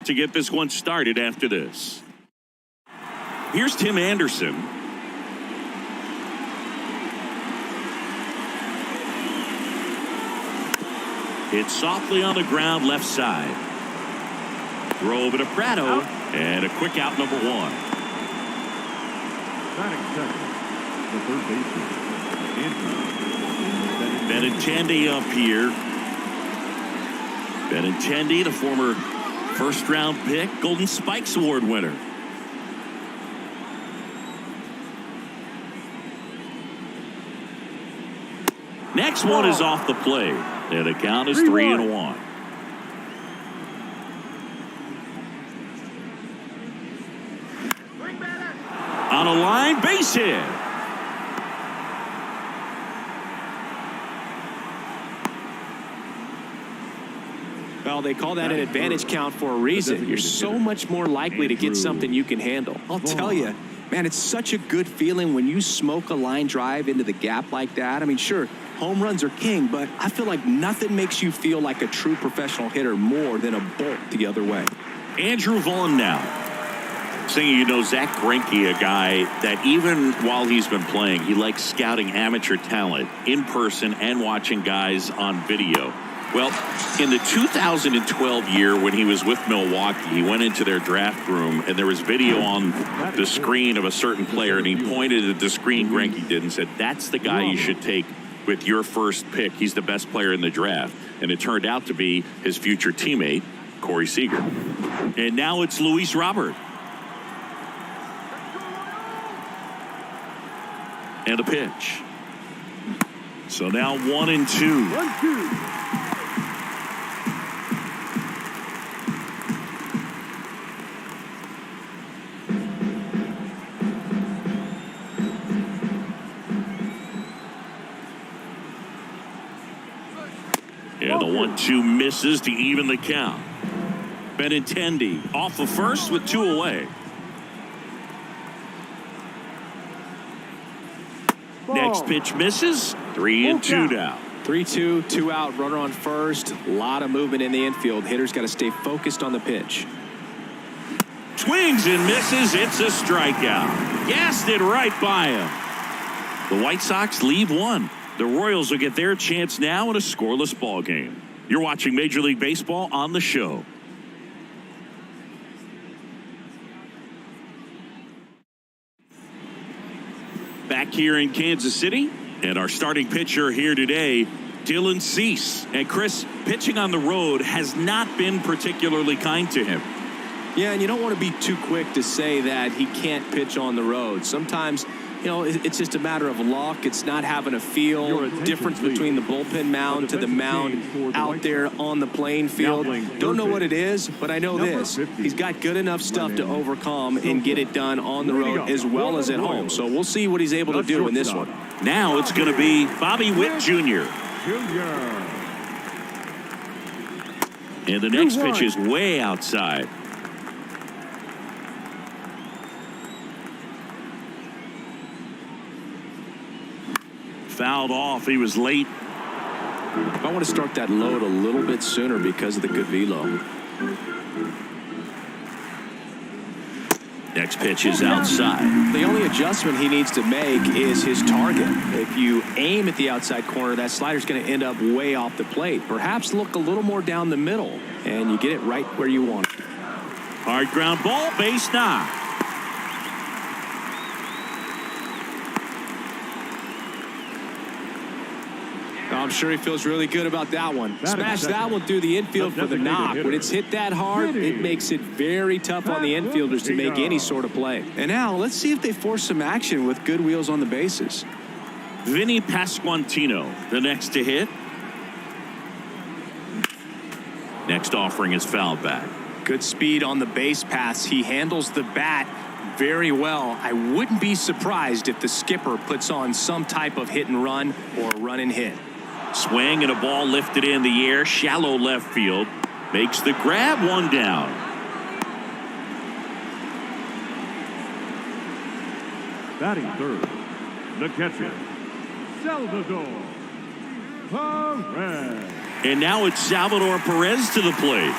to get this one started after this. Here's Tim Anderson. Hit softly on the ground left side. Throw over to Prado, and a quick out, number one. Batting second, the third baseman, Benintendi up here. Benintendi, the former first-round pick, Golden Spikes Award winner. Next one is off the plate, and the count is 3-1. On a line, base hit. Well, they call that an advantage count for a reason. You're so much more likely to get something you can handle. I'll tell you, man, it's such a good feeling when you smoke a line drive into the gap like that. I mean, sure, home runs are king, but I feel like nothing makes you feel like a true professional hitter more than a bolt the other way. Andrew Vaughn now. Saying, you know, Zach Greinke, a guy that even while he's been playing, he likes scouting amateur talent in person and watching guys on video. Well, in the 2012 year when he was with Milwaukee, he went into their draft room and there was video on the screen of a certain player, and he pointed at the screen Greinke did and said, that's the guy you should take with your first pick. He's the best player in the draft. And it turned out to be his future teammate, Corey Seager. And now it's Luis Robert. And a pitch. So now 1-2. 1-2. And the 1-2 misses to even the count. Benintendi off the first with 2 away. Next pitch misses. 3-2 now. 3-2, 2 out, runner on first. A lot of movement in the infield. Hitter's got to stay focused on the pitch. Swings and misses. It's a strikeout. Gassed it right by him. The White Sox leave one. The Royals will get their chance now in a scoreless ball game. You're watching Major League Baseball on the show. Back here in Kansas City, and our starting pitcher here today, Dylan Cease. And Chris, pitching on the road has not been particularly kind to him. Yeah, and you don't want to be too quick to say that he can't pitch on the road. Sometimes, you know, it's just a matter of luck. It's not having a feel. Difference between the bullpen mound to the mound out there on the playing field. Don't know what it is, but I know this. He's got good enough stuff to overcome and get it done on the road as well as at home. So we'll see what he's able to do in this one. Now it's going to be Bobby Witt Jr. And the next pitch is way outside. Fouled off. He was late. I want to start that load a little bit sooner because of the good velo. Next pitch is outside. The only adjustment he needs to make is his target. If you aim at the outside corner, that slider's going to end up way off the plate. Perhaps look a little more down the middle, and you get it right where you want it. Hard ground ball, base knock. I'm sure he feels really good about that one. Smash that one through the infield for the knock. When it's hit that hard, it makes it very tough on the infielders to make any sort of play. And now let's see if they force some action with good wheels on the bases. Vinny Pasquantino, the next to hit. Next offering is fouled back. Good speed on the base pass. He handles the bat very well. I wouldn't be surprised if the skipper puts on some type of hit and run or run and hit. Swing and a ball lifted in the air, shallow left field. Makes the grab, one down. Batting third, the catcher, Salvador Perez. And now it's Salvador Perez to the plate.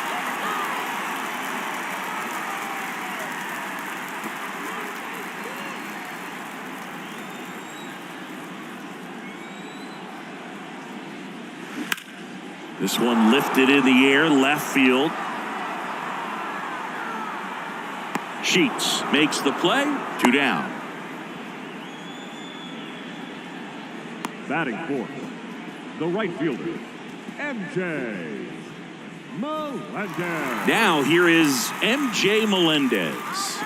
This one lifted in the air, left field. Sheets makes the play. 2 down. Batting fourth, the right fielder, MJ Melendez. Now here is MJ Melendez.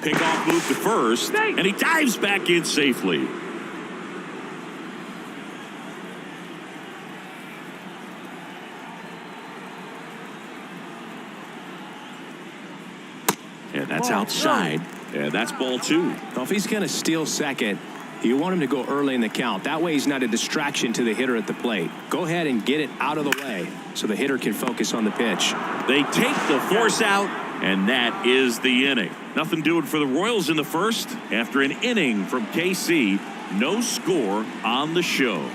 Pickoff move to first, and he dives back in safely. And that's outside, and that's ball 2. Well, if he's going to steal second, you want him to go early in the count. That way he's not a distraction to the hitter at the plate. Go ahead and get it out of the way so the hitter can focus on the pitch. They take the force out, and that is the inning. Nothing doing for the Royals in the first. After an inning from KC, no score on the show.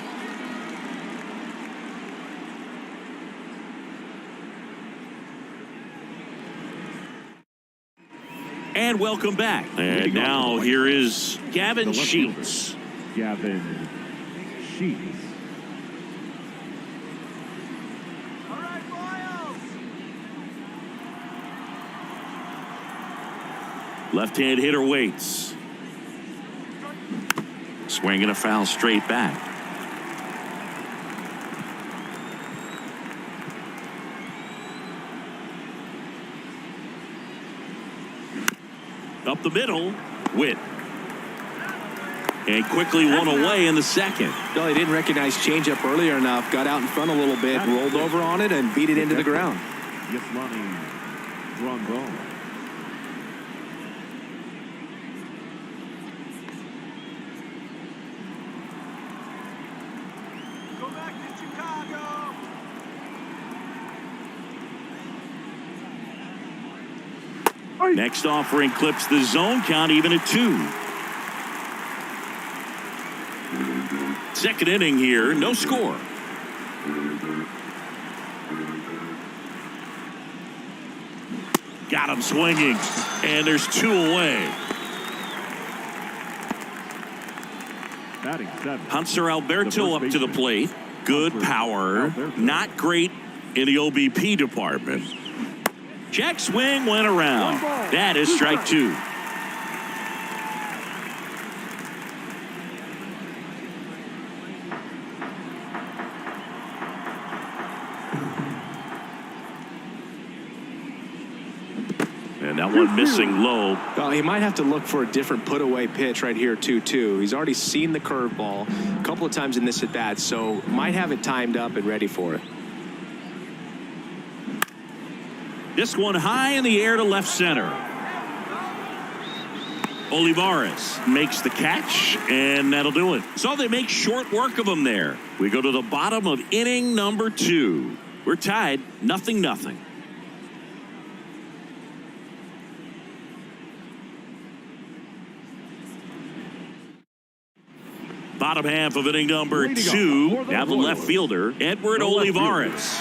And welcome back. And now here is Gavin Sheets. Gavin Sheets. Left-hand hitter waits. Swinging a foul straight back. Up the middle, Witt. And quickly one away in the second. No, he didn't recognize changeup earlier enough. Got out in front a little bit, rolled over on it, and beat it into the ground. Run. Next offering clips the zone count even at 2. Second inning here, no score. Got him swinging, and there's 2 away. Batting 7. Hunter Alberto up to the plate. Good power, not great in the OBP department. Check swing went around. That is strike 2. And that one missing low. Well, he might have to look for a different put-away pitch right here, 2-2. He's already seen the curveball a couple of times in this at-bat, so might have it timed up and ready for it. This one high in the air to left center. Olivares makes the catch, and that'll do it. So they make short work of him there. We go to the bottom of inning number 2. We're tied 0-0. Bottom half of inning number 2. Now the left fielder, Edward Olivares.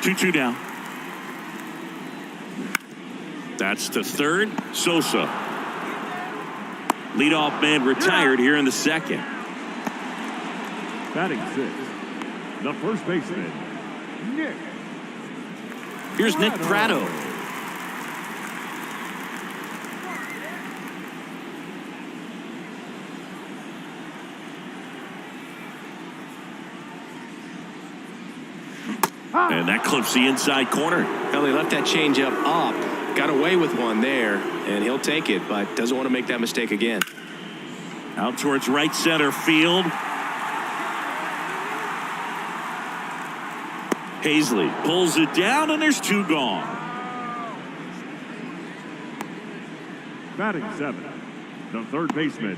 2-2 down. That's to third. Sosa. Leadoff man retired here in the second. Batting 6. The first baseman, Nick. Here's Nick Pratto. And that clips the inside corner. Well, he left that changeup up, got away with one there, and he'll take it, but doesn't want to make that mistake again. Out towards right center field. Hazley pulls it down, and there's 2 gone. Batting 7. The third baseman.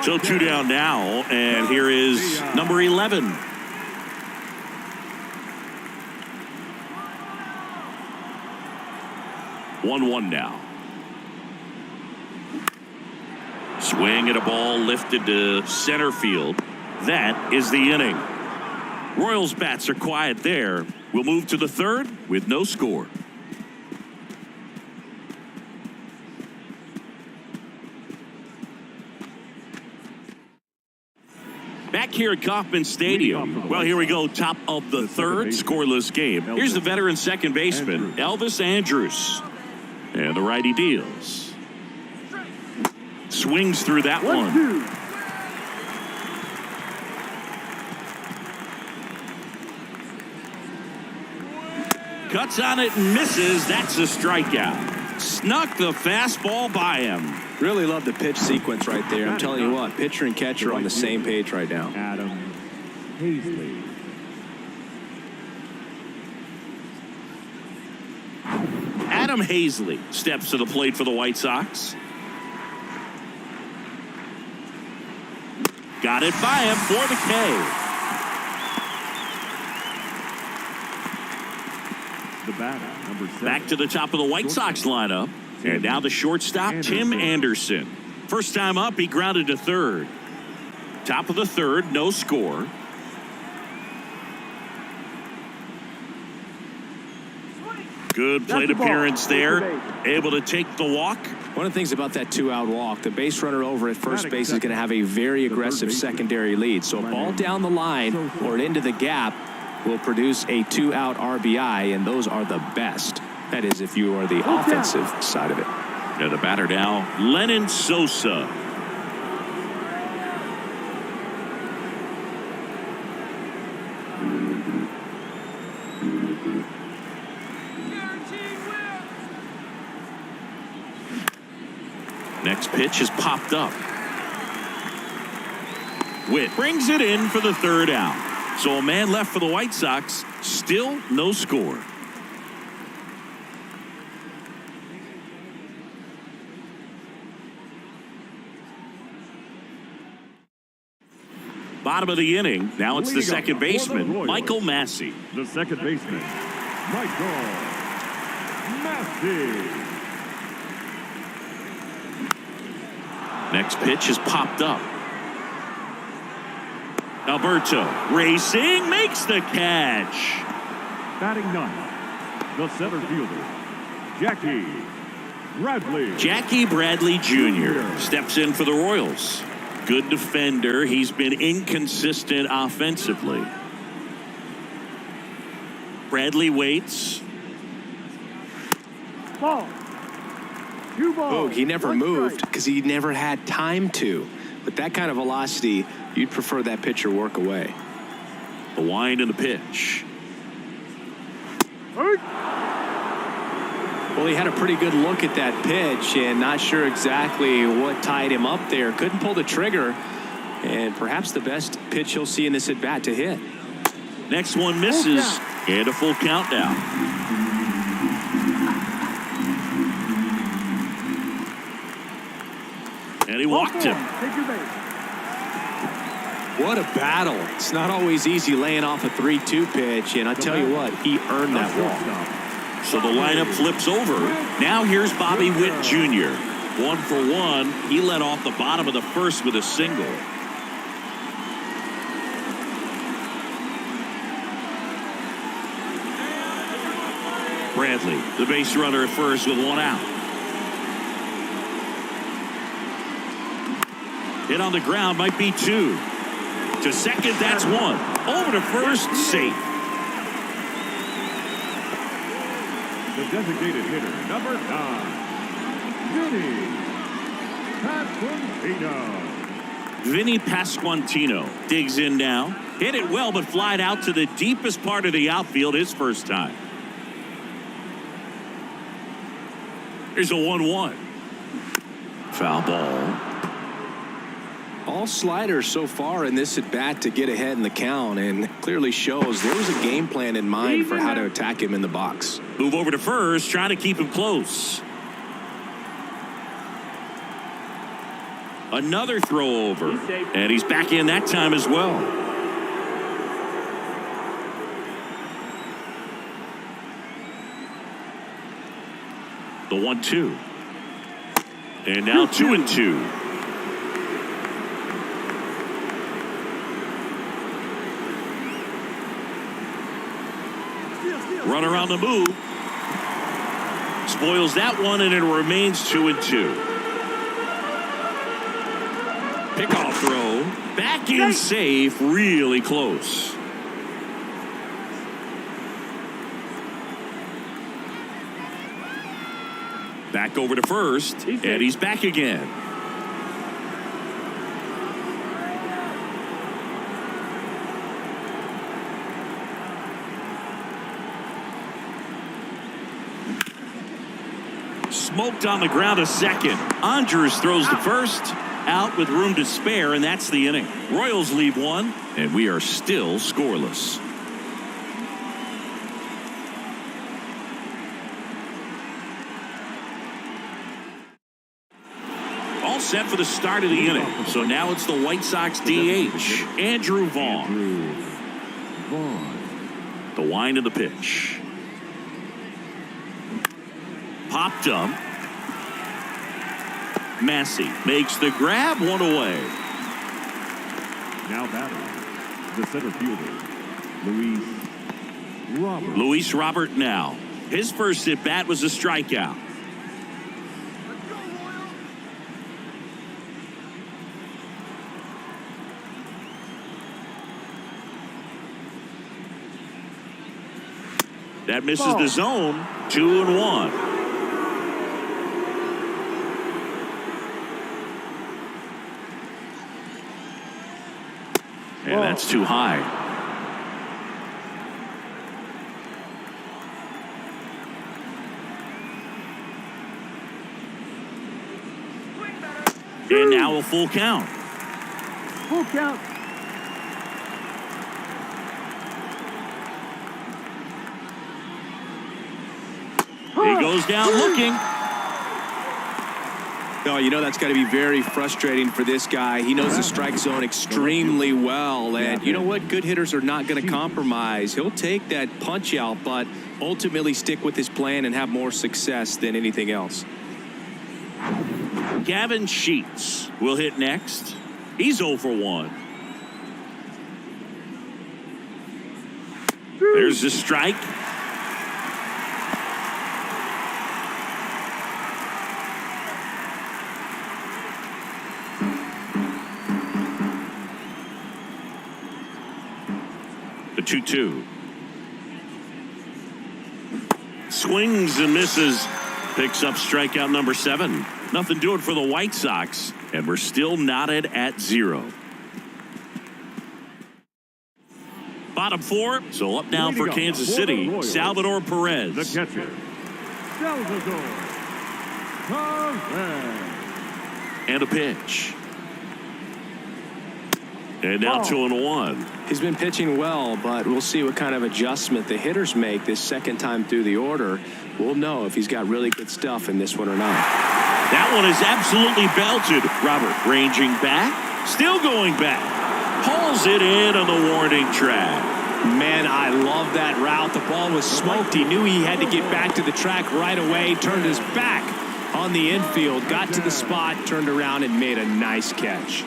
So 2 down now, and here is number 11. One now. Swing at a ball lifted to center field. That is the inning. Royals bats are quiet there. We'll move to the third with no score. Back here at Kauffman Stadium. Well, here we go. Top of the third, scoreless game. Here's the veteran second baseman, Elvis Andrus. And the righty deals. Swings through that one. Cuts on it and misses. That's a strikeout. Snuck the fastball by him. Really love the pitch sequence right there. I'm telling you what, pitcher and catcher are on the same page right now. Adam Hazley. Adam Hazley steps to the plate for the White Sox. Got it by him for the K. The batter, number 7. Back to the top of the White Sox lineup. And now the shortstop, Tim Anderson. First time up, he grounded to third. Top of the third, no score. Good plate appearance there. Able to take the walk. One of the things about that 2-out walk, the base runner over at first base is going to have a very aggressive secondary lead. So a ball down the line or into the gap will produce a 2-out RBI, and those are the best. That is, if you are the offensive side of it. And the batter now, Lennon Sosa. Next pitch is popped up. Witt brings it in for the third out. So a man left for the White Sox, still no score. Bottom of the inning. Now it's the second baseman, Michael Massey. The second baseman, Michael Massey. Next pitch is popped up. Alberto racing, makes the catch. Batting ninth, the center fielder, Jackie Bradley Jr. steps in for the Royals. Good defender. He's been inconsistent offensively. Bradley waits. Ball. Oh, he never moved because he never had time to. With that kind of velocity, you'd prefer that pitcher work away. The wind and the pitch. Well, he had a pretty good look at that pitch and not sure exactly what tied him up there. Couldn't pull the trigger, and perhaps the best pitch he'll see in this at-bat to hit. Next one misses, and a full count now. And he walked him. What a battle. It's not always easy laying off a 3-2 pitch, and I tell you what, he earned that walk. So the lineup flips over. Now here's Bobby Witt Jr. 1 for 1. He led off the bottom of the first with a single. Bradley, the base runner at first with 1 out. Hit on the ground, might be 2. To second, that's 1. Over to first, safe. The designated hitter, number 9, Vinny Pasquantino digs in now. Hit it well, but flied out to the deepest part of the outfield his first time. Here's a 1-1. Foul ball. All sliders so far in this at-bat to get ahead in the count, and clearly shows there was a game plan in mind for how to attack him in the box. Move over to first, trying to keep him close. Another throw over, and he's back in that time as well. The 1-2. And now 2-2. Runner on the move. Spoils that one, and it remains 2-2. Pickoff throw. Back in safe. Really close. Back over to first, and he's back again. Smoked on the ground a second. Andrews throws the first. Out with room to spare, and that's the inning. Royals leave one, and we are still scoreless. All set for the start of the inning. So now it's the White Sox DH, Andrew Vaughn. The wind of the pitch. Popped up. Massey makes the grab, one away. Now batting, the center fielder, Luis Robert now. His first at bat was a strikeout. That misses the zone. 2-1. And that's too high. And now a full count. Full count. He goes down looking. Oh, you know that's got to be very frustrating for this guy. He knows the strike zone extremely well. And you know what? Good hitters are not going to compromise. He'll take that punch out, but ultimately stick with his plan and have more success than anything else. Gavin Sheets will hit next. He's 0 for 1. There's the strike. The 2-2. Swings and misses. Picks up strikeout number 7. Nothing doing for the White Sox, and we're still knotted at 0. Bottom 4, so up now for Kansas City, Salvador Perez. The catcher, Salvador Perez. And a pitch. And now 2-1. He's been pitching well, but we'll see what kind of adjustment the hitters make this second time through the order. We'll know if he's got really good stuff in this one or not. That one is absolutely belted. Robert ranging back, still going back. Hauls it in on the warning track. Man, I love that route. The ball was smoked. He knew he had to get back to the track right away. Turned his back on the infield, got to the spot, turned around, and made a nice catch.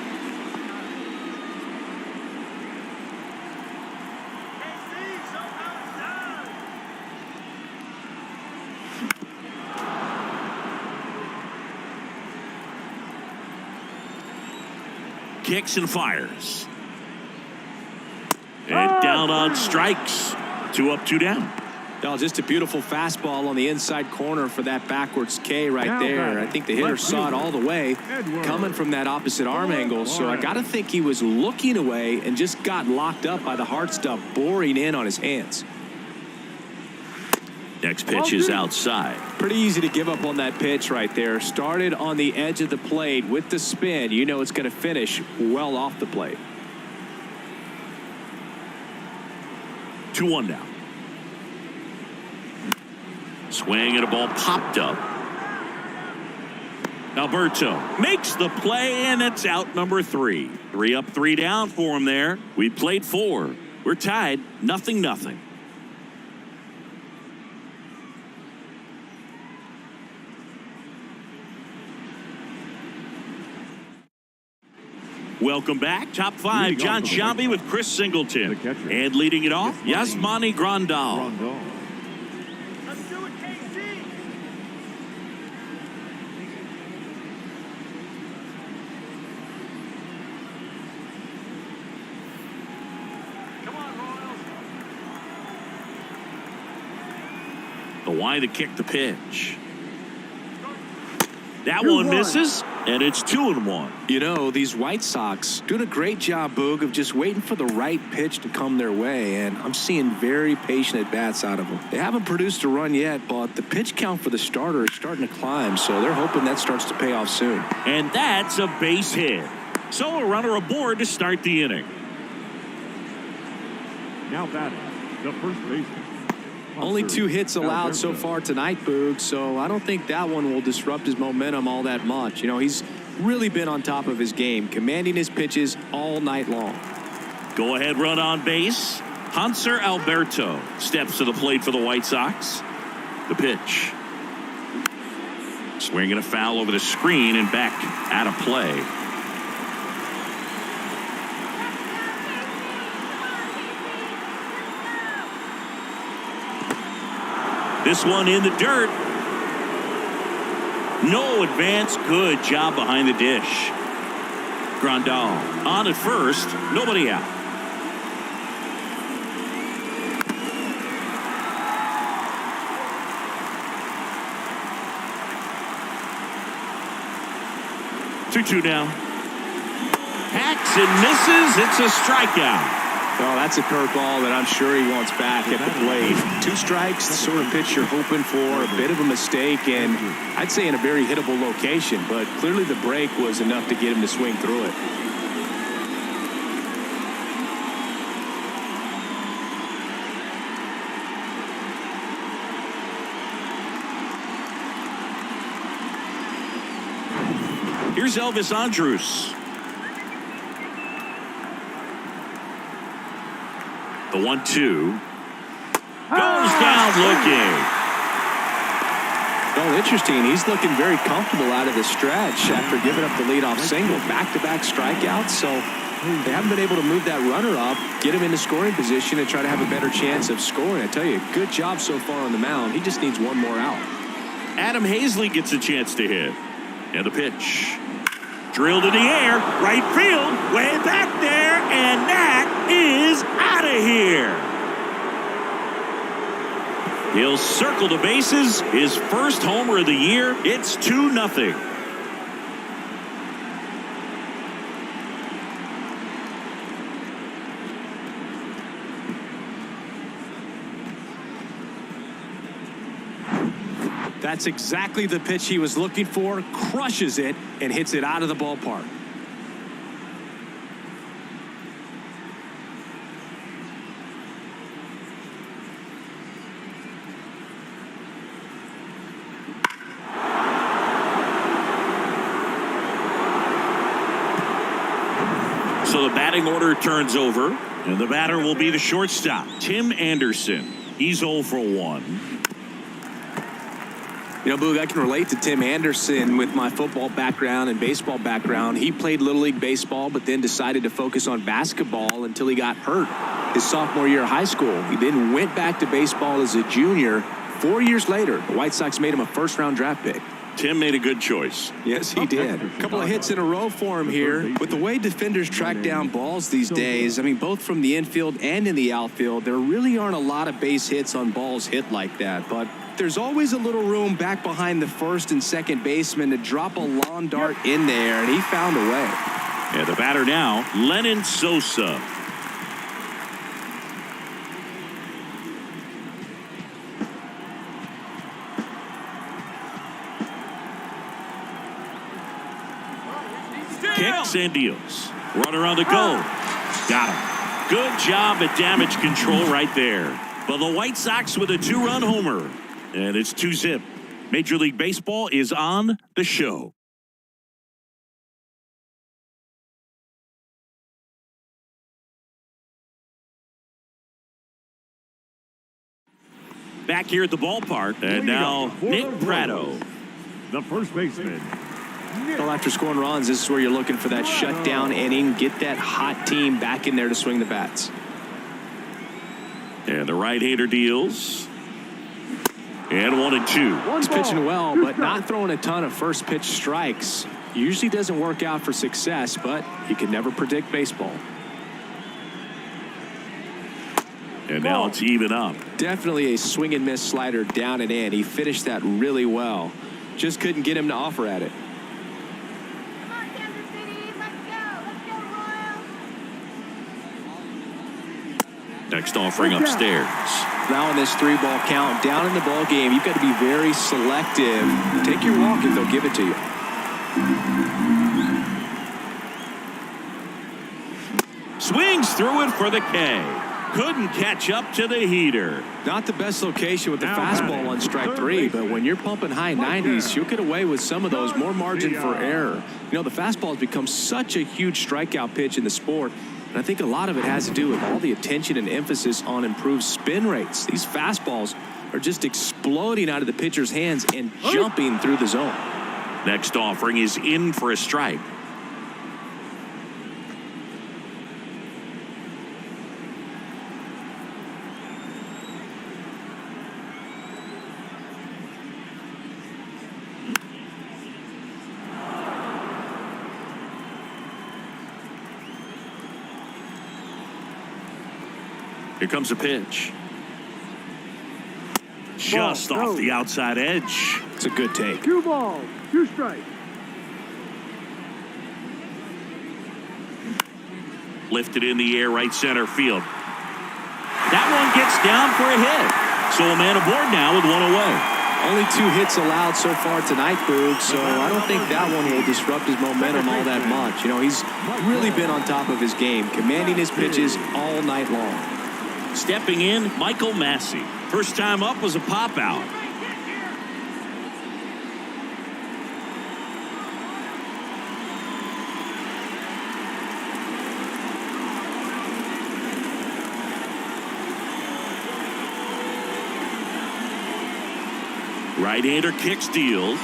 Kicks and fires. And down on strikes. 2 up, 2 down. Oh, just a beautiful fastball on the inside corner for that backwards K right there. I think the hitter saw it all the way coming from that opposite arm angle. So I got to think he was looking away and just got locked up by the hard stuff boring in on his hands. Next pitch is outside. Pretty easy to give up on that pitch right there. Started on the edge of the plate with the spin. You know it's going to finish well off the plate. 2-1 now. Swing and a ball popped up. Alberto makes the play, and it's out number 3. 3 up, 3 down for him there. We played 4. We're tied 0-0. Welcome back. Top 5, John Shelby with Chris Singleton. And leading it off, Yasmani Grandal. Why the kick the pitch? That one misses, and it's 2-1. You know, these White Sox doing a great job, Boog, of just waiting for the right pitch to come their way, and I'm seeing very patient at-bats out of them. They haven't produced a run yet, but the pitch count for the starter is starting to climb, so they're hoping that starts to pay off soon. And that's a base hit. So a runner aboard to start the inning. Now batting, the first baseman. Only 2 hits allowed so far tonight, Boog, so I don't think that one will disrupt his momentum all that much. You know, he's really been on top of his game, commanding his pitches all night long. Go ahead run on base. Hanser Alberto steps to the plate for the White Sox. The pitch. Swinging a foul over the screen and back out of play. This one in the dirt. No advance. Good job behind the dish. Grandal on at first. Nobody out. Two now. Hacks and misses. It's a strikeout. Well, that's a curveball that I'm sure he wants back at the plate. 2 strikes, the sort of pitch you're hoping for, a bit of a mistake, and I'd say in a very hittable location, but clearly the break was enough to get him to swing through it. Here's Elvis Andrus. The 1-2 goes down looking. Well, interesting. He's looking very comfortable out of the stretch after giving up the leadoff single. Back-to-back strikeouts, so they haven't been able to move that runner up, get him into scoring position, and try to have a better chance of scoring. I tell you, good job so far on the mound. He just needs one more out. Adam Hazley gets a chance to hit. And the pitch. Drilled in the air, right field, way back there, and that is out of here. He'll circle the bases, his first homer of the year. It's 2-0. That's exactly the pitch he was looking for, crushes it, and hits it out of the ballpark. So the batting order turns over, and the batter will be the shortstop, Tim Anderson. He's 0 for 1. You know, Boog, I can relate to Tim Anderson with my football background and baseball background. He played Little League baseball, but then decided to focus on basketball until he got hurt his sophomore year of high school. He then went back to baseball as a junior. 4 years later, the White Sox made him a first-round draft pick. Tim made a good choice. Yes, he did. A couple of hits in a row for him here. With the way defenders track down balls these days, I mean, both from the infield and in the outfield, there really aren't a lot of base hits on balls hit like that. But there's always a little room back behind the first and second baseman to drop a lawn dart in there, and he found a way. And the batter now, Lennon Sosa. Kicks and deals. Runner on the go. Got him. Good job at damage control right there. But the White Sox with a 2-run homer. And it's 2-zip. Major League Baseball is on the show. Back here at the ballpark. And now Nick Pratto. The first baseman. Well, after scoring runs, this is where you're looking for that shutdown inning. Get that hot team back in there to swing the bats. And the right-hander deals. And 1-2. He's pitching well, but not throwing a ton of first pitch strikes. Usually doesn't work out for success, but you can never predict baseball. And now it's even up. Definitely a swing and miss slider down and in. He finished that really well. Just couldn't get him to offer at it. Come on, Kansas City. Let's go. Let's go, Royals. Next offering upstairs. Now in this 3-ball count, down in the ball game, you've got to be very selective. Take your walk if they'll give it to you. Swings through it for the K. Couldn't catch up to the heater. Not the best location with the fastball on strike 3, but when you're pumping high 90s, you'll get away with some of those, more margin for error. You know, the fastball has become such a huge strikeout pitch in the sport, and I think a lot of it has to do with all the attention and emphasis on improved spin rates. These fastballs are just exploding out of the pitcher's hands and jumping through the zone. Next offering is in for a strike. Here comes a pitch. Just off the outside edge. It's a good take. 2 balls, 2 strikes. Lifted in the air, right center field. That one gets down for a hit. So a man aboard now with 1 away. Only 2 hits allowed so far tonight, Boog, so I don't think that one will disrupt his momentum all that much. You know, he's really been on top of his game, commanding his pitches all night long. Stepping in, Michael Massey. First time up was a pop out. Right-hander kicks, deals.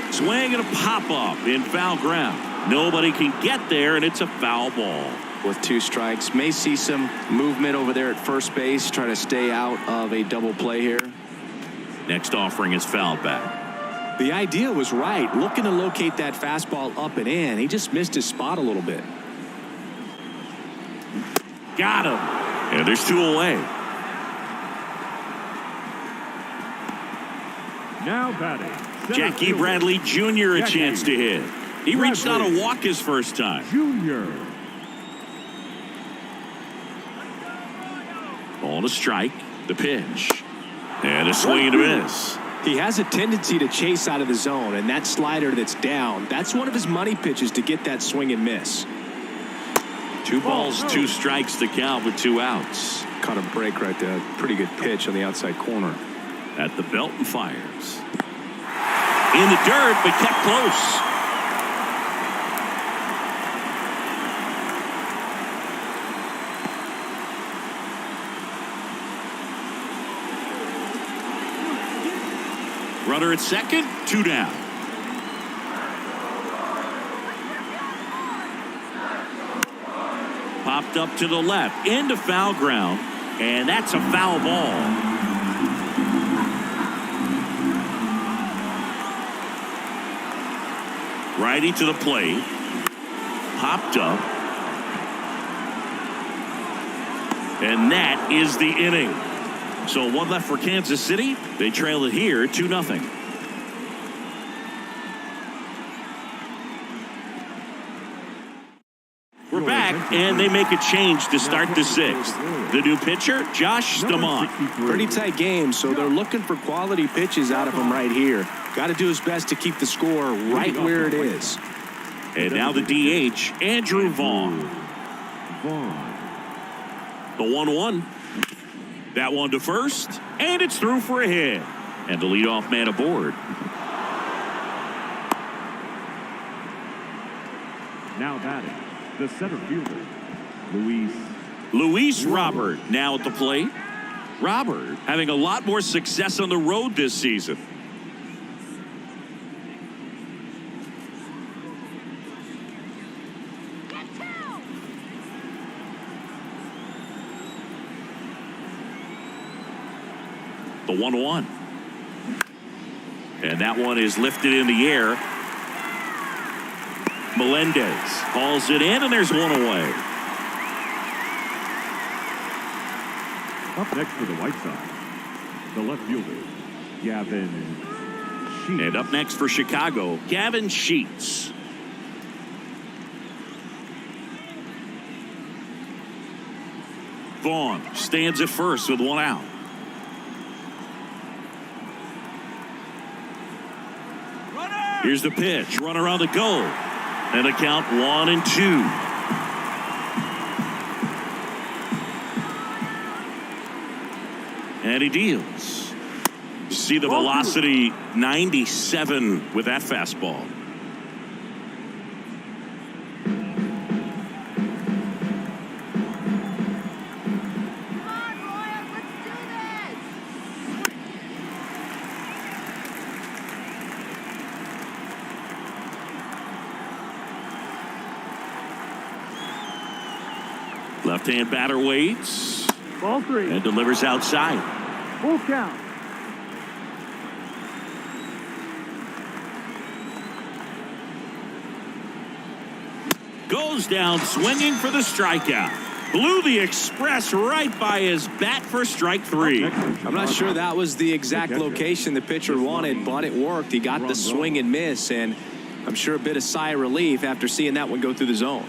Swing and a pop-up in foul ground. Nobody can get there, and it's a foul ball. With 2 strikes, may see some movement over there at first base, trying to stay out of a double play here. Next offering is fouled back. The idea was right, looking to locate that fastball up and in. He just missed his spot a little bit. Got him. And there's 2 away. Now batting. Jackie Bradley Jr. a chance to hit. He reached out a walk his first time. Junior. On a strike, the pitch. And a swing and a miss. He has a tendency to chase out of the zone, and that slider that's down, that's one of his money pitches to get that swing and miss. 2 balls, 2 strikes to count with 2 outs. Caught a break right there. Pretty good pitch on the outside corner. At the belt and fires. In the dirt, but kept close. Runner at second, 2 down. Popped up to the left, into foul ground, and that's a foul ball. Righty to the plate. Popped up. And that is the inning. So 1 left for Kansas City. They trail it here 2-0. We're back, and they make a change to start the 6th. The new pitcher, Josh Stamont. Pretty tight game, so they're looking for quality pitches out of him right here. Got to do his best to keep the score right where it is. And now the DH, Andrew Vaughn. The 1-1. That one to first, and it's through for a hit. And the leadoff man aboard. Now batting, the center fielder, Luis Robert now at the plate. Robert having a lot more success on the road this season. The 1-1. And that one is lifted in the air. Melendez calls it in, and there's 1 away. Up next for the White Sox, the left fielder, Gavin Sheets. And up next for Chicago, Gavin Sheets. Vaughn stands at first with one out. Here's the pitch. Runner on the go. And a count 1-2. And he deals. See the velocity 97 with that fastball. Come on, Royals, let's do this. Left-hand batter waits. Ball 3. And delivers outside. Full count. Goes down swinging for the strikeout. Blew the express right by his bat for strike 3. I'm not sure that was the exact location the pitcher wanted, but it worked. He got the swing and miss, and I'm sure a bit of sigh of relief after seeing that one go through the zone.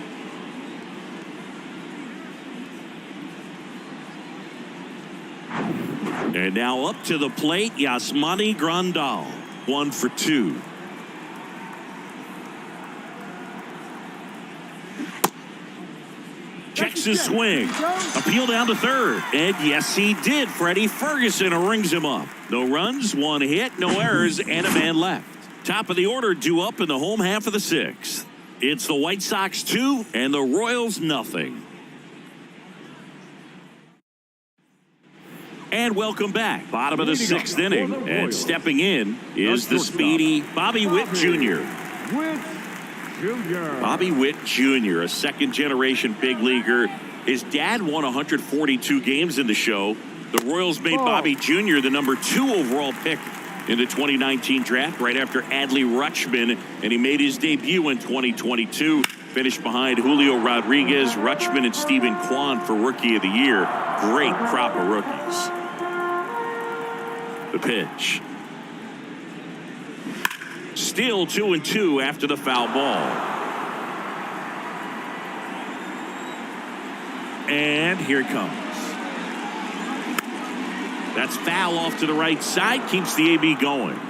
And now up to the plate, Yasmani Grandal. 1 for 2. Checks his swing. Appeal down to third. And yes, he did. Freddie Ferguson rings him up. No runs, 1 hit, no errors, and a man left. Top of the order due up in the home half of the 6th. It's the White Sox 2 and the Royals nothing. And welcome back. Bottom of the 6th inning. And stepping in is the speedy Bobby Witt Jr. Bobby Witt Jr., a second-generation big leaguer. His dad won 142 games in the show. The Royals made Bobby Jr. the number 2 overall pick in the 2019 draft right after Adley Rutschman, and he made his debut in 2022. Finished behind Julio Rodriguez, Rutschman, and Stephen Kwan for Rookie of the Year. Great crop of rookies. The pitch. Still 2-2 after the foul ball. And here it comes. That's foul off to the right side. Keeps the AB going.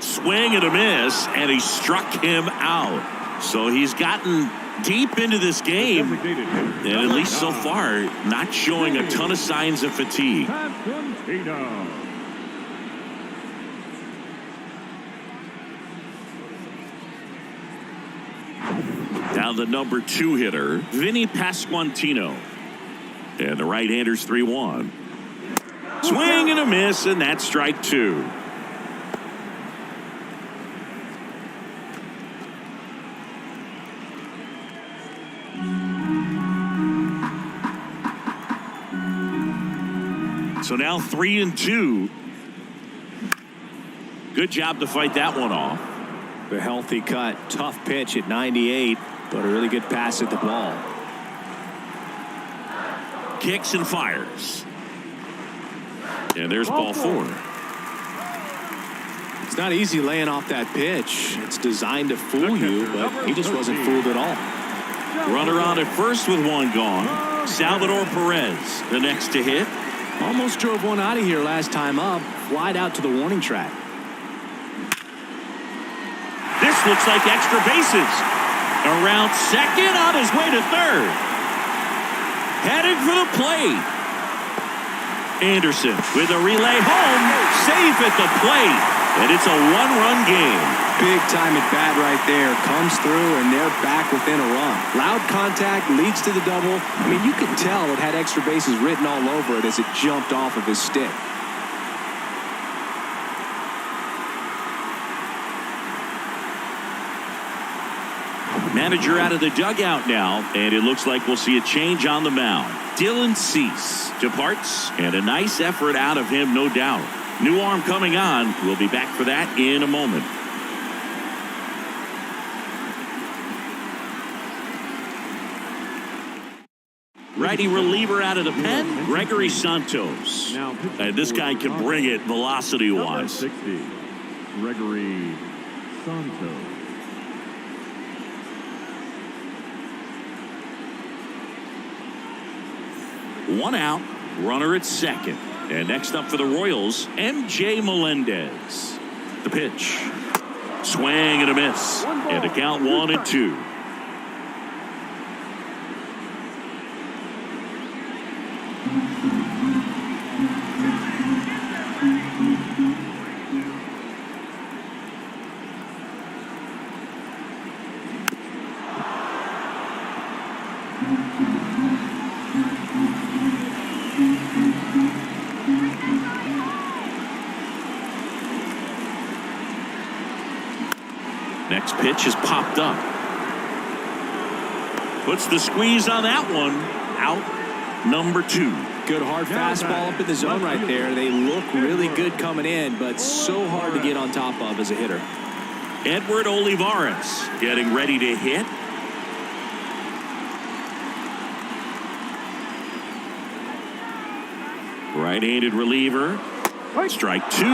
Swing and a miss, and he struck him out. So he's gotten deep into this game, and at least so far, not showing a ton of signs of fatigue. Now the number 2 hitter, Vinny Pasquantino. And the right-hander's 3-1. Swing and a miss, and that's strike 2. So now 3-2. Good job to fight that one off. A healthy cut, tough pitch at 98, but a really good pass at the ball. Kicks and fires. And there's ball 4. It's not easy laying off that pitch. It's designed to fool you, but he just wasn't fooled at all. Runner on at first with 1 gone. Salvador Perez, the next to hit. Almost drove one out of here last time up. Flied out to the warning track. This looks like extra bases. Around second, on his way to third. Heading for the plate. Anderson with a relay home. Safe at the plate. And it's a 1-run game. Big time at bat right there. Comes through, and they're back within a run. Loud contact, leads to the double. I mean, you could tell it had extra bases written all over it as it jumped off of his stick. Manager out of the dugout now, and it looks like we'll see a change on the mound. Dylan Cease departs, and a nice effort out of him, no doubt. New arm coming on. We'll be back for that in a moment. righty reliever out of the pen, Gregory Santos. And this guy can bring it velocity-wise. 60, Gregory Santos. One out, runner at second. And next up for the Royals, MJ Melendez. The pitch. Swing and a miss. And the count 1-2. Next pitch is popped up. Puts the squeeze on that one. Out number 2. Good hard fastball up in the zone right there. They look really good coming in, but so hard to get on top of as a hitter. Edward Olivares getting ready to hit. Right-handed reliever. Strike 2.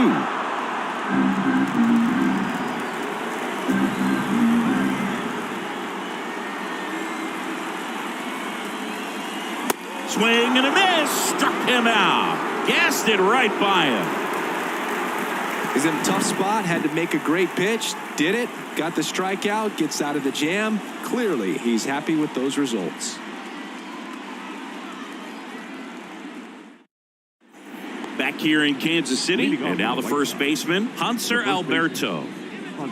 Swing and a miss. Struck him out. Gassed it right by him. He's in a tough spot. Had to make a great pitch. Did it. Got the strikeout. Gets out of the jam. Clearly, he's happy with those results. Back here in Kansas City. And now the first baseman, Hanser Alberto.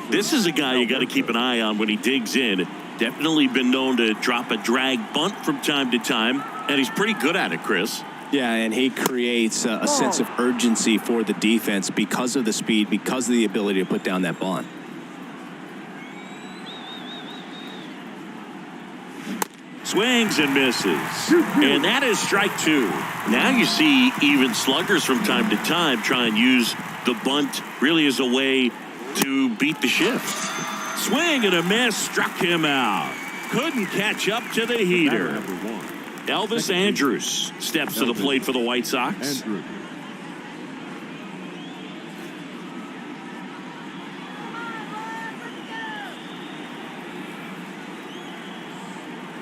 This is a guy you got to keep an eye on when he digs in. Definitely been known to drop a drag bunt from time to time. And he's pretty good at it, Chris. Yeah, and he creates a sense of urgency for the defense because of the speed, because of the ability to put down that bunt. Swings and misses. And that is strike 2. Now you see even sluggers from time to time try and use the bunt really as a way to beat the shift. Swing and a miss. Struck him out. Couldn't catch up to the heater. Elvis Andrus steps to the plate for the White Sox.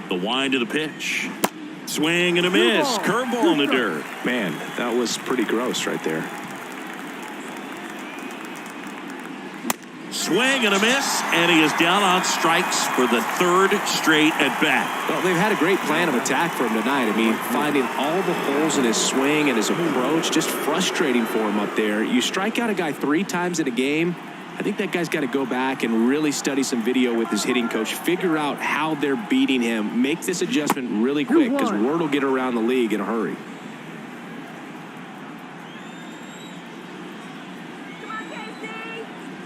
The wind of the pitch. Swing and a miss. Curveball in the dirt. Man, that was pretty gross right there. Swing and a miss, and he is down on strikes for the 3rd straight at bat. Well, they've had a great plan of attack for him tonight. I mean, finding all the holes in his swing and his approach, just frustrating for him up there. You strike out a guy 3 times in a game, I think that guy's got to go back and really study some video with his hitting coach, figure out how they're beating him, make this adjustment really quick because word will get around the league in a hurry.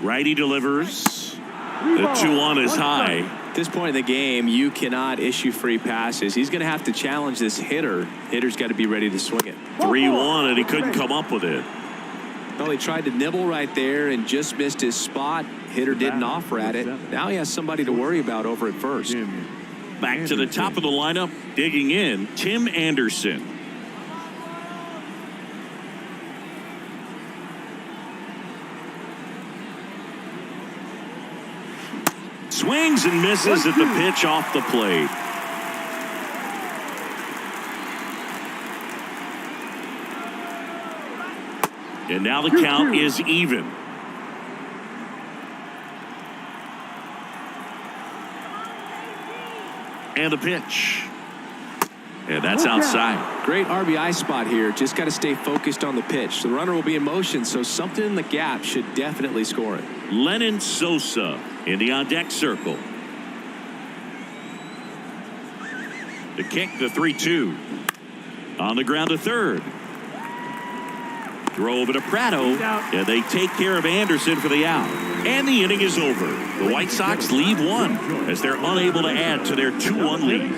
Righty delivers. The 2-1 is high. At this point in the game, you cannot issue free passes. He's going to have to challenge this hitter. Hitter's got to be ready to swing it. 3-1, and he couldn't come up with it. Well, he tried to nibble right there and just missed his spot. Hitter didn't offer at it. Now he has somebody to worry about over at first. Back to the top of the lineup, digging in, Tim Anderson. Swings and misses at the pitch off the plate. And now the count is even. And the pitch. And that's outside. Great RBI spot here. Just got to stay focused on the pitch. The runner will be in motion, so something in the gap should definitely score it. Lennon Sosa in the on-deck circle. The kick, the 3-2. On the ground to third. Throw over to Prado, and they take care of Anderson for the out. And the inning is over. The White Sox leave one as they're unable to add to their 2-1 lead.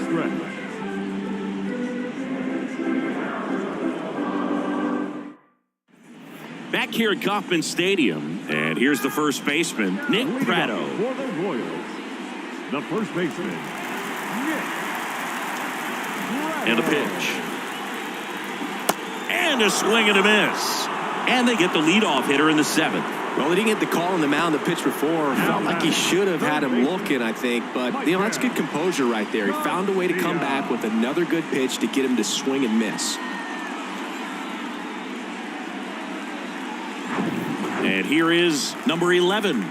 Back here at Kauffman Stadium, and here's the first baseman, Nick Prado. For the Royals, the first baseman, Nick Prado. And a pitch. And a swing and a miss. And they get the leadoff hitter in the 7th. Well, he didn't get the call on the mound the pitch before. Felt like he should have had him looking, I think. But, that's good composure right there. He found a way to come back with another good pitch to get him to swing and miss. And here is number 11.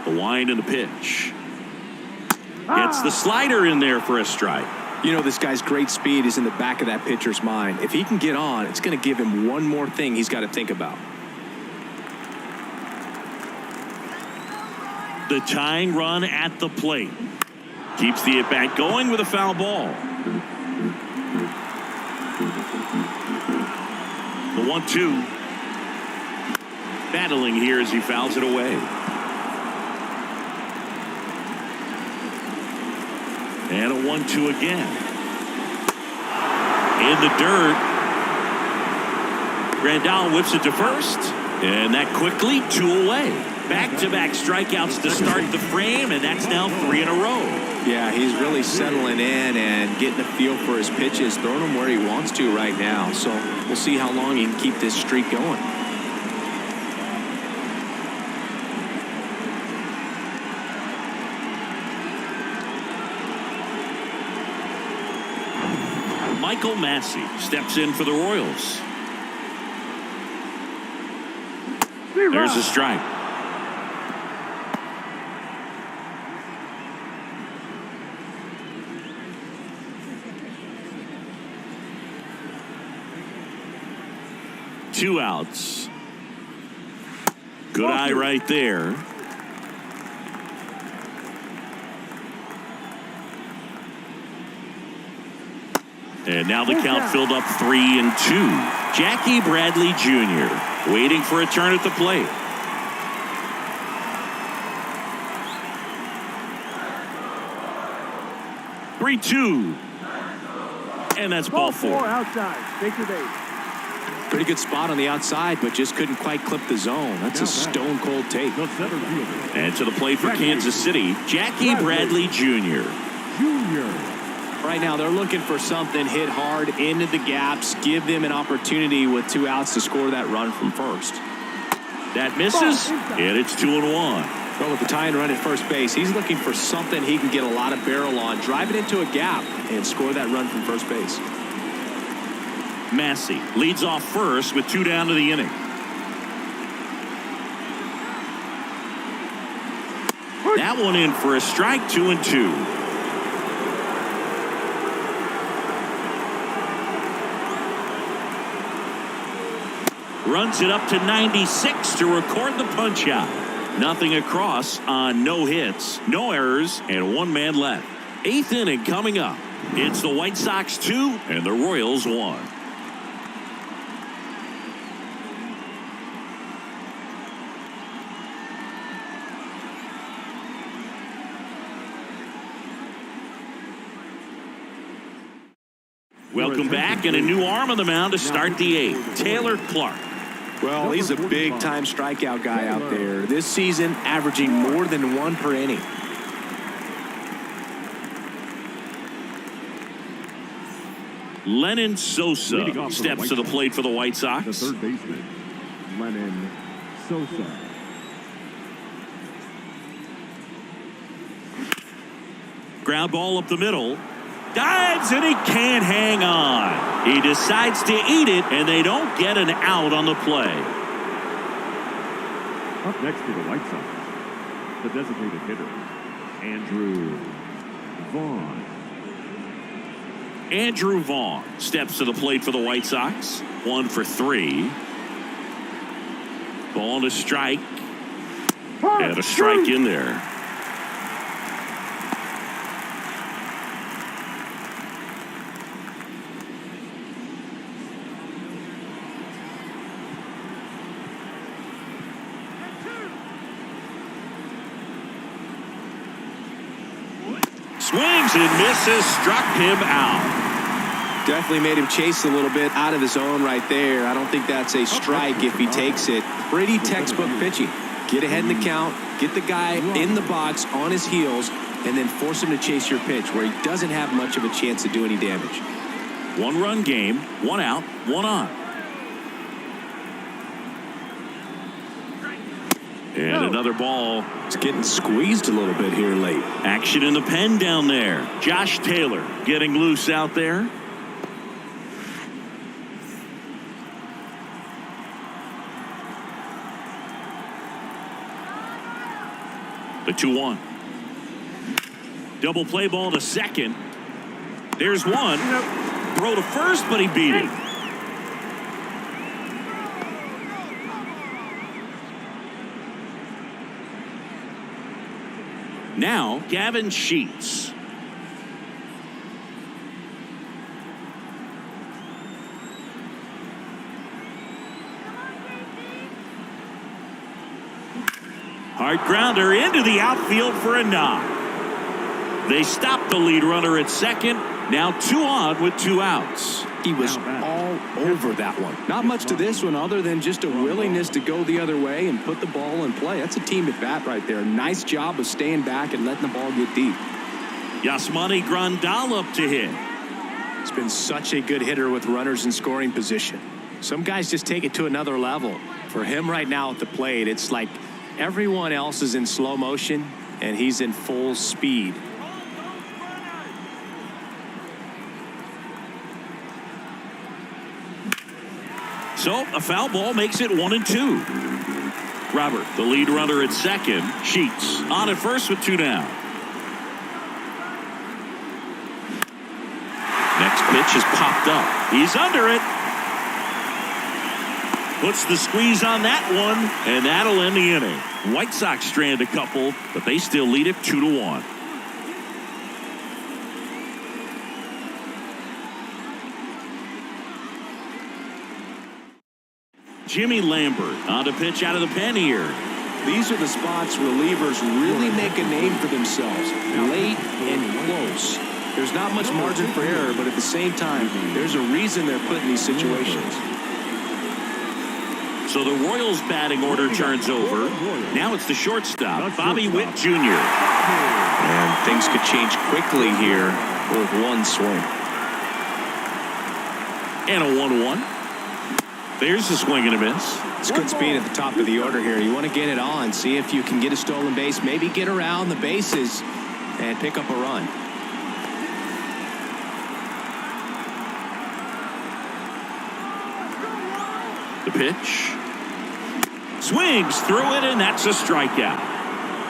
The wind and the pitch. Gets the slider in there for a strike. This guy's great speed is in the back of that pitcher's mind. If he can get on, it's going to give him one more thing he's got to think about. The tying run at the plate. Keeps the at-bat going with a foul ball. The 1-2. Battling here as he fouls it away. And a 1-2 again. In the dirt. Grandal whips it to first. And that quickly 2 away. Back-to-back strikeouts to start the frame, and that's now 3 in a row. Yeah, he's really settling in and getting a feel for his pitches, throwing them where he wants to right now. So we'll see how long he can keep this streak going. Michael Massey steps in for the Royals. There's a strike. Two outs. Good eye right there. And now the count filled up 3-2. Jackie Bradley Jr. waiting for a turn at the plate. Three-2. And that's ball 4. Outside. Take your base. Pretty good spot on the outside, but just couldn't quite clip the zone. That's a stone-cold take. And to the plate for Kansas City, Jackie Bradley Jr. Right now, they're looking for something hit hard into the gaps, give them an opportunity with 2 outs to score that run from first. That misses, and it's 2-1. Well, with the tying run at first base, he's looking for something he can get a lot of barrel on, drive it into a gap, and score that run from first base. Massey leads off first with 2 down to the inning. That one in for a strike, 2-2. Runs it up to 96 to record the punch out. Nothing across on no hits, no errors, and 1 man left. 8th inning coming up. It's the White Sox 2 and the Royals 1. Welcome back, and a new arm on the mound to start the 8th. Taylor Clark. Well, he's a big-time strikeout guy out there. This season, averaging more than 1 per inning. Lennon Sosa steps to the plate for the White Sox. The third baseman, Lennon Sosa. Ground ball up the middle. Dives, and he can't hang on. He decides to eat it, and they don't get an out on the play. Up next to the White Sox, the designated hitter, Andrew Vaughn. Andrew Vaughn steps to the plate for the White Sox. 1 for 3. Ball to strike. And a strike in there. Swings and misses, struck him out. Definitely made him chase a little bit out of the zone right there. I don't think that's a strike if he takes it. Pretty textbook pitching. Get ahead in the count, get the guy in the box on his heels, and then force him to chase your pitch where he doesn't have much of a chance to do any damage. 1-run game, 1 out, 1 on. And another ball. It's getting squeezed a little bit here late. Action in the pen down there. Josh Taylor getting loose out there. The 2-1. Double play ball to second. There's one. Throw to first, but he beat it. Now, Gavin Sheets. Hard grounder into the outfield for a knock. They stopped the lead runner at second. Now 2 on with 2 outs. He was all over that one. Not much to this one other than just a willingness to go the other way and put the ball in play. That's a team at bat right there. Nice job of staying back and letting the ball get deep. Yasmani Grandal up to hit. He's been such a good hitter with runners in scoring position. Some guys just take it to another level. For him right now at the plate, it's like everyone else is in slow motion and he's in full speed. So a foul ball makes it 1-2. Robert, the lead runner at second. Sheets on at first with 2 down. Next pitch is popped up. He's under it. Puts the squeeze on that one, and that'll end the inning. White Sox strand a couple, but they still lead it 2-1. Jimmy Lambert on to pitch out of the pen here. These are the spots relievers really make a name for themselves. Late and close. There's not much margin for error, but at the same time, there's a reason they're put in these situations. So the Royals batting order turns over. Now it's the shortstop, Bobby Witt Jr. And things could change quickly here with one swing. And a 1-1. There's a swing and a miss. It's good speed at the top of the order here. You want to get it on, see if you can get a stolen base, maybe get around the bases and pick up a run. The pitch. Swings through it, and that's a strikeout.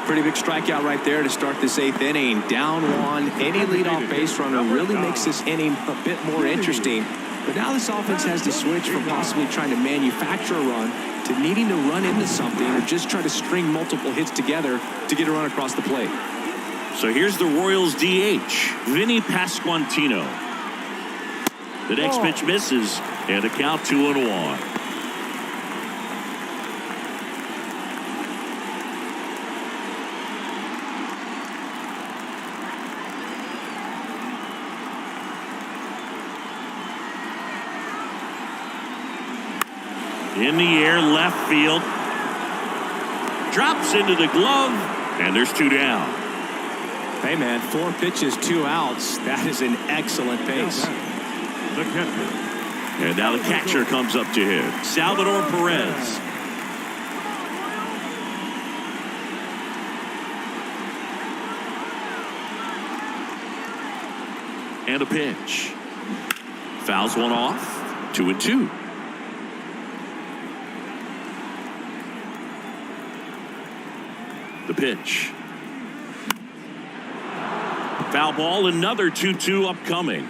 Pretty big strikeout right there to start this 8th inning. Down 1. Any leadoff base runner really makes this inning a bit more interesting. But now this offense has to switch from possibly trying to manufacture a run to needing to run into something or just try to string multiple hits together to get a run across the plate. So here's the Royals DH, Vinny Pasquantino. The next pitch misses, and a count 2-1. In the air, left field. Drops into the glove, and there's 2 down. Hey, man, 4 pitches, 2 outs. That is an excellent pace. The catcher. And now the catcher comes up to hit, Salvador Perez. And a pitch. Fouls one off, 2-2. The pitch. Foul ball, another 2-2 upcoming.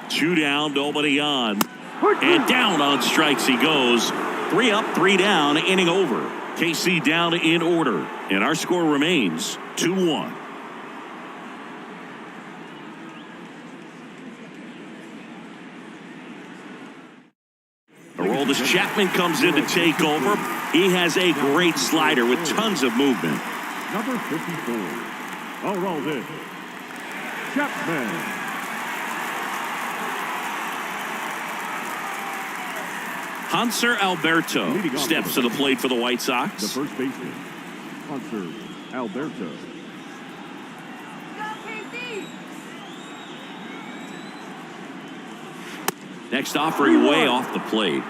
Two down, nobody on. And down on strikes he goes. 3 up, 3 down, inning over. KC down in order. And our score remains 2-1. Aroldis Chapman comes in to take over. He has a great slider with tons of movement. Number 54, Aroldis Chapman. Hanser Alberto Leading off steps for to the the plate for the White The Sox. first baseman, Hanser Alberto. Go, KC! Next offering way off the plate.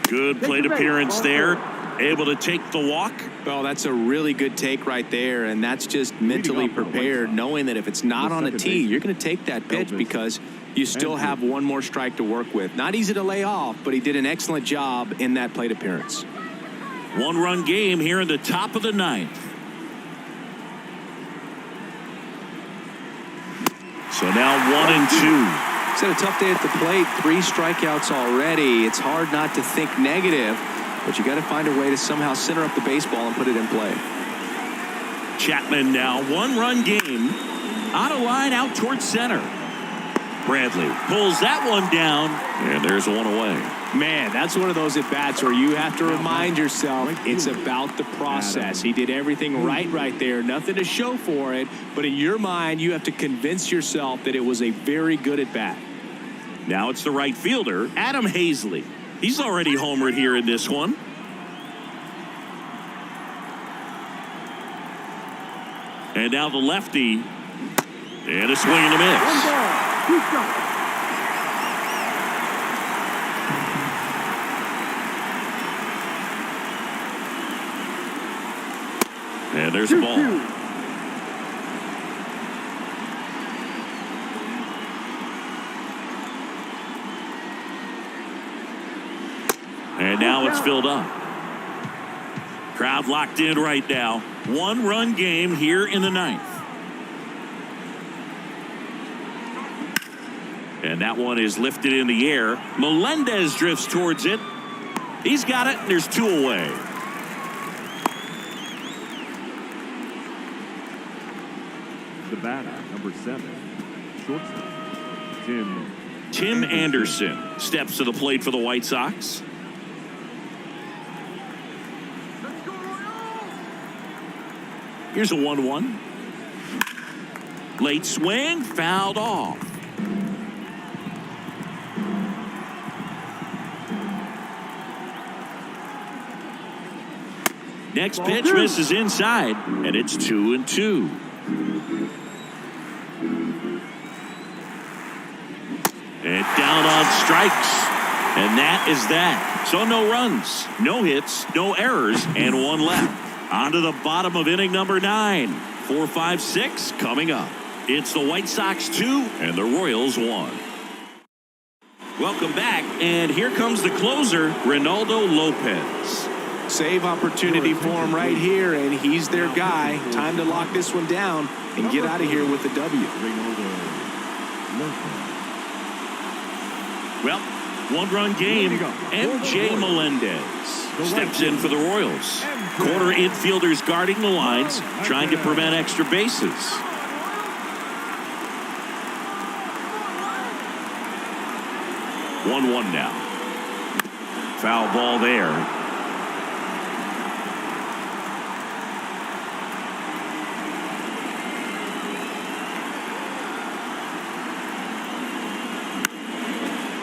Good plate appearance there. Able to take the walk. Well, that's a really good take right there, and that's just mentally prepared, knowing that if it's not on a tee, you're going to take that pitch because you still have one more strike to work with. Not easy to lay off, but he did an excellent job in that plate appearance. One-run game here in the top of the ninth. So now 1-2. He's had a tough day at the plate. 3 strikeouts already. It's hard not to think negative, but you got to find a way to somehow center up the baseball and put it in play. Chapman now, 1-run game. On a line out towards center. Bradley pulls that one down, and there's one away. Man, that's one of those at-bats where you have to remind yourself it's about the process. He did everything right there. Nothing to show for it, but in your mind, you have to convince yourself that it was a very good at-bat. Now it's the right fielder, Adam Hazley. He's already homered here in this one. And now the lefty. And a swing and a miss. And there's a ball. And now it's filled up. Crowd locked in right now. 1-run game here in the ninth. And that one is lifted in the air. Melendez drifts towards it. He's got it. There's 2 away. The batter, number 7, shortstop, Tim Anderson steps to the plate for the White Sox. Here's a 1-1. Late swing, fouled off. Next pitch misses inside, and it's 2-2. And down on strikes. And that is that. So no runs, no hits, no errors, and 1 left. On to the bottom of inning number 9. 4, 5, 6 coming up. It's the White Sox 2 and the Royals 1. Welcome back, and here comes the closer, Ronaldo Lopez. Save opportunity for him right here, and he's their guy. Time to lock this one down and get out of here with the W. Well, 1-run game. MJ Melendez steps in for the Royals. Corner infielders guarding the lines, trying to prevent extra bases. One now. Foul ball there.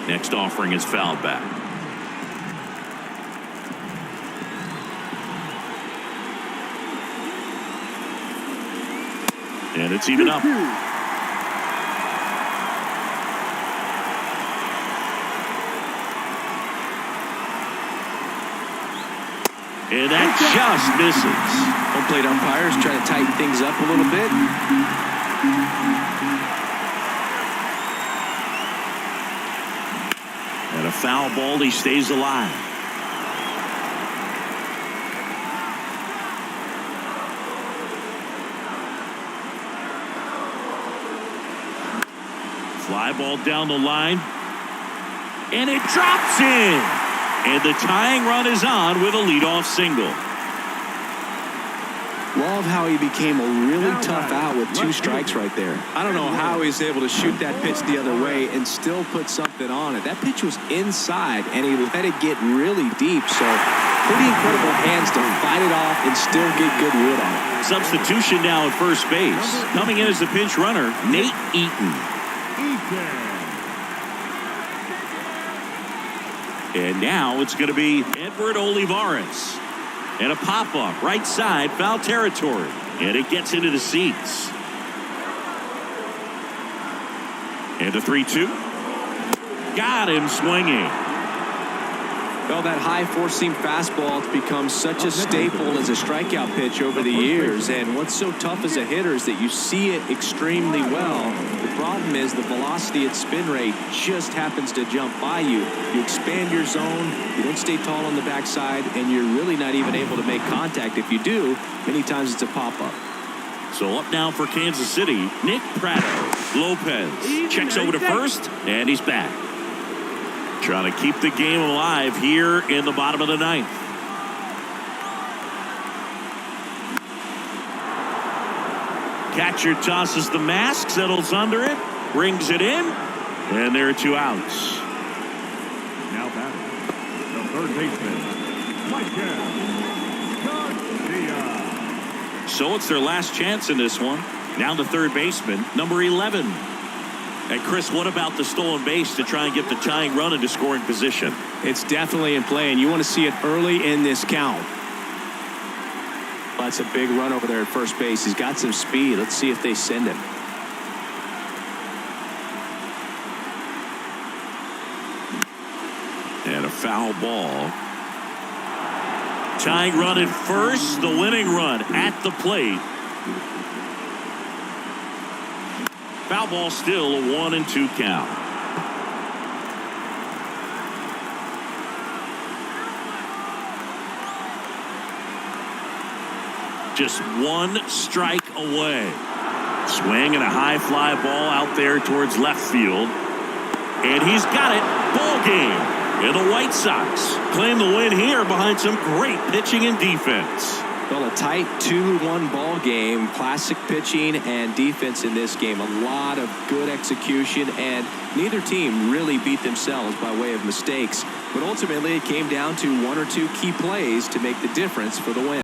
Next offering is fouled back. And it's even up. And that just misses. Home plate umpires trying to tighten things up a little bit. And a foul ball, he stays alive. Fly ball down the line. And it drops in. And the tying run is on with a leadoff single. Love how he became a really tough out with 2 strikes right there. I don't know how he's able to shoot that pitch the other way and still put something on it. That pitch was inside, and he let it get really deep. So pretty incredible hands to fight it off and still get good wood on it. Substitution now at first base. Coming in as the pinch runner, Nate Eaton. And now it's going to be Edward Olivares. And a pop-up right side, foul territory. And it gets into the seats. And a 3-2. Got him swinging. Well, that high four-seam fastball has become such a staple as a strikeout pitch over the years. And what's so tough as a hitter is that you see it extremely well. The problem is the velocity at spin rate just happens to jump by you. You expand your zone, you don't stay tall on the backside, and you're really not even able to make contact. If you do, many times it's a pop-up. So up now for Kansas City, Nick Prado. Lopez checks over to first, and he's back. Trying to keep the game alive here in the bottom of the ninth. Catcher tosses the mask, settles under it, brings it in, and there are 2 outs. Now batting, the third baseman, Garcia. So it's their last chance in this one. Now the third baseman, number 11. And Chris, what about the stolen base to try and get the tying run into scoring position? It's definitely in play, and you want to see it early in this count. That's a big run over there at first base. He's got some speed. Let's see if they send him. And a foul ball. Tying run at first, the winning run at the plate. Foul ball, still a 1-2 count. Just 1 strike away. Swing and a high fly ball out there towards left field. And he's got it. Ball game. And the White Sox claim the win here behind some great pitching and defense. Well, a tight 2-1 ball game, classic pitching and defense in this game. A lot of good execution, and neither team really beat themselves by way of mistakes. But ultimately, it came down to 1 or 2 key plays to make the difference for the win.